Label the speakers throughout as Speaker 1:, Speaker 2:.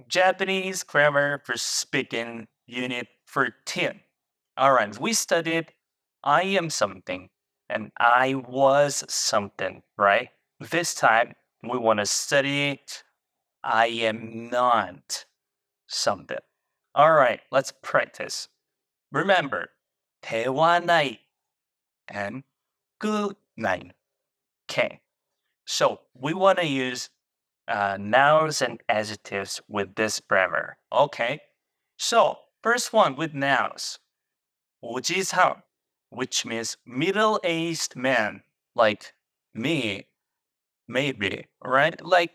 Speaker 1: Japanese grammar for speaking unit 13. All right, we studied I am something and I was something, right? This time we want to study I am not something. All right, let's practice. Remember, 대화 나이 and good night. Okay, so we want to use nouns and adjectives with this grammar. Okay, so first one with nouns. 오지상, which means middle-aged man, like me, maybe, right? Like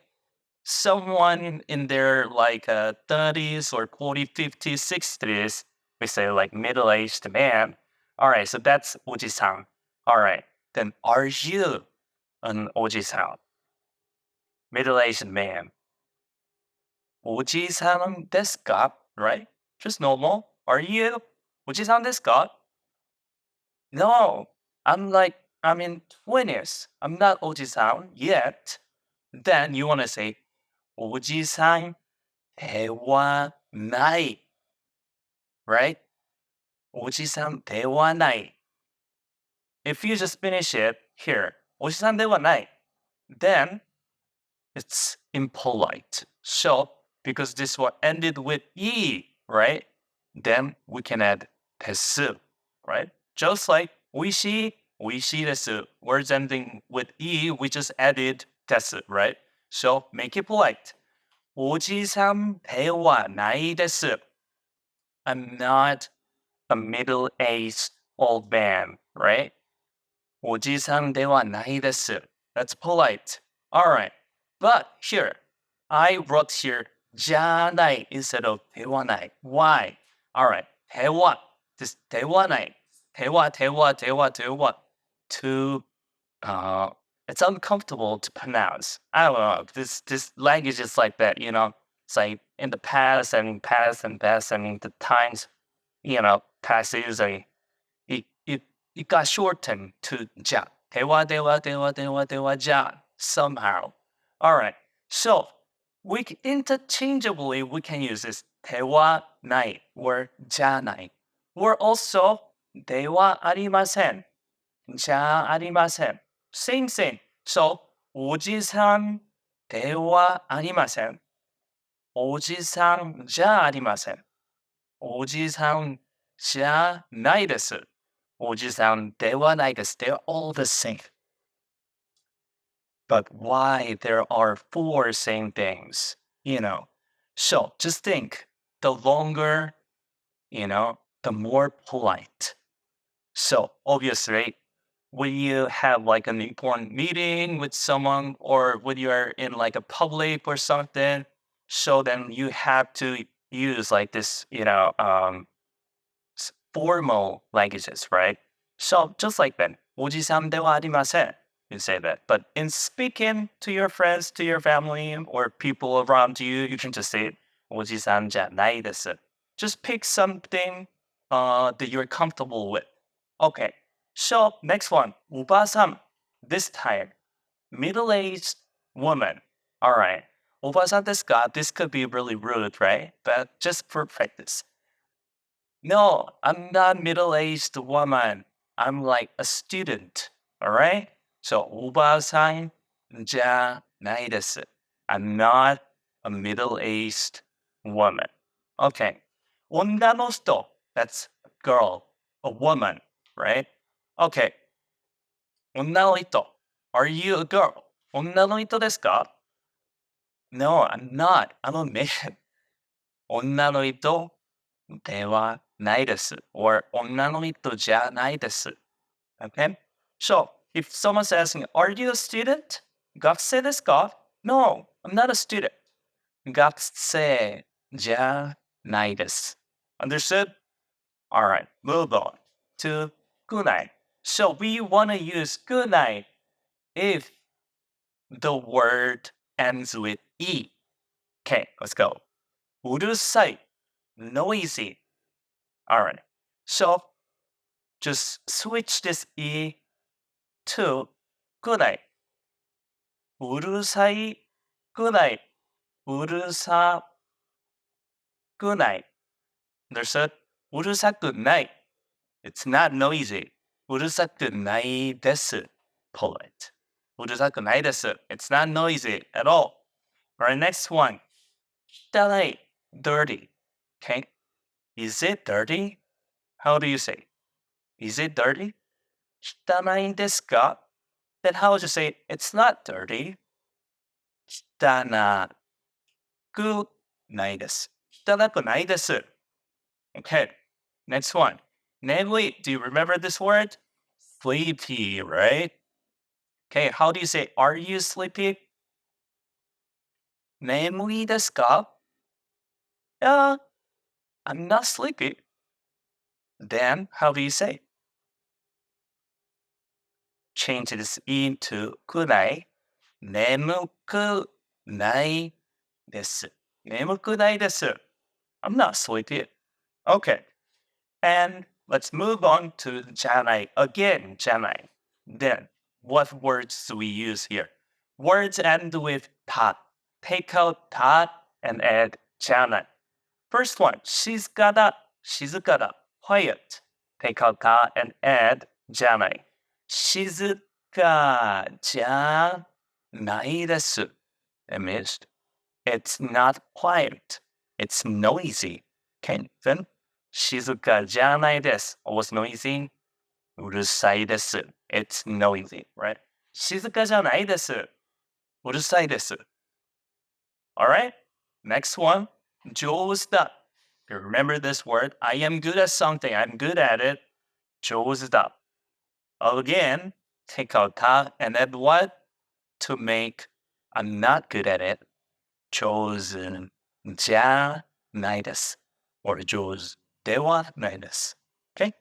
Speaker 1: someone in their like 30s or 40, 50s, 60s, we say like middle-aged man. All right, so that's 오지상. All right, then are you an 오지상, middle-aged man? 오지상 desu ka, right? Just normal. Are you 오지상 desu ka? No, I'm in 20s. I'm not 오지상 yet. Then you want to say 오지상 대화 나이, right? 오지상 대화 나이. If you just finish it here, 오지상 대화 나이, then it's impolite. So because this one ended with e, right? Then we can add desu, right? Just like we see desu. Words ending with e, we just added desu, right? So make it polite. 오지삼 대화 나이 desu. I'm not a middle-aged old man, right? 오지삼 대화 나이 desu. That's polite. All right. But here, I wrote here janai instead of 대화나이. Why? All right. 대화. This 대화나이. 대화. To it's uncomfortable to pronounce. I don't know. This language is like that, you know. It's like in the past and past and past. I mean, the times, you know, past usually it got shortened to ja. 대화 ja somehow. All right. So we interchangeably we can use this 대화 나이 or janai. Or also 대화 아리마센, 자 아리마센. Same thing. So 오지상 대화 아리마센, 오지상 자 아리마센, 오지상 자 나이 데스, 오지상 대화 나이 데스. They're all the same. But why there are four same things, you know? So just think, the longer, you know, the more polite. So obviously, when you have like an important meeting with someone or when you're in like a public or something, so then you have to use like this, you know, formal languages, right? So just like that, 오지삼 대화 아리마세, you say that. But in speaking to your friends, to your family, or people around you, you can just say 오지삼 janai desu. Just pick something that you're comfortable with. Okay, so next one, 오바삼. This time, middle-aged woman. All right, 오바삼 desu ka? This could be really rude, right? But just for practice. No, I'm not middle-aged woman. I'm like a student. All right. So 오바삼 janai desu. I'm not a middle-aged woman. Okay. 온다の人. That's a girl, a woman, right? Okay. 女の人. Are you a girl? 女の人ですか? No, I'm not. I'm a man. 女の人ではないです or 女の人じゃないです. Okay? So, if someone's asking, are you a student? 学生ですか? No, I'm not a student. 学生じゃないです. Understood? All right, move on to good night. So we want to use good night if the word ends with E. Okay, let's go. 우르사이, noisy. All right. So just switch this E to good night. 우르사이, good night. 우르사, urusakunai. Understood? Urusakunai. It's not noisy. Urusakunai desu. Polite. Urusakunai desu. It's not noisy at all. All right, next one. Janai. Dirty. Okay. Is it dirty? How do you say? Is it dirty? Janai desu ka? Then how would you say it's not dirty? Dana. Good night. Danaku desu. Okay. Next one. Namely, do you remember this word? Sleepy, right? Okay, how do you say, are you sleepy? Namely desu ka? Yeah, I'm not sleepy. Then how do you say? Change this into kunai. Nemuku nai desu. Nemuku nai desu. I'm not sleepy. Okay. And let's move on to janai. Again, janai. Then, what words do we use here? Words end with ta. Take out ta and add janai. First one, shizukada, shizukada, quiet. Take out ta and add janai. Shizuka ja nai desu. It means it's not quiet. It's noisy. Okay, then 静かじゃないです was noisy. うるさいです It's noisy, right? 静かじゃないです。うるさいです Alright? Next one. 上手だ You remember this word? I am good at something. I'm good at it. 上手だ Again, take out た and add what? To make I'm not good at it. 上手じゃないです or 上手ではないです Okay?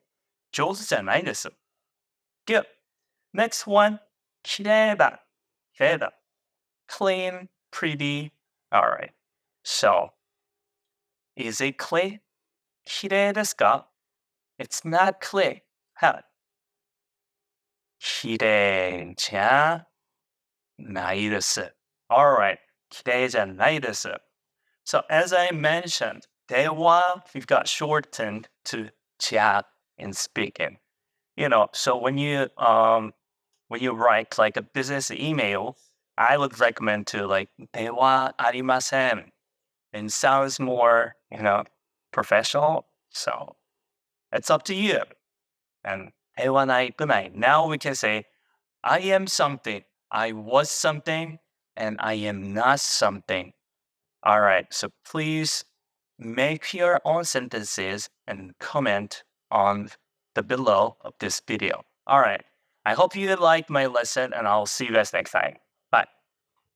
Speaker 1: 上手じゃないです Good. Next one. 綺麗だ綺麗だ Clean, pretty. Alright. So, is it clean? 綺麗ですか It's not clean. How? 綺麗じゃないです Alright. 綺麗じゃないです So, as I mentioned, では we've got shortened to じゃ in speaking. You know, so when you write like a business email, I would recommend to like ではありません and sounds more, professional. So it's up to you. And ではないくない Now we can say I am something, I was something, and I am not something. All right, so please make your own sentences and comment on the below of this video. All right, I hope you liked my lesson and I'll see you guys next time.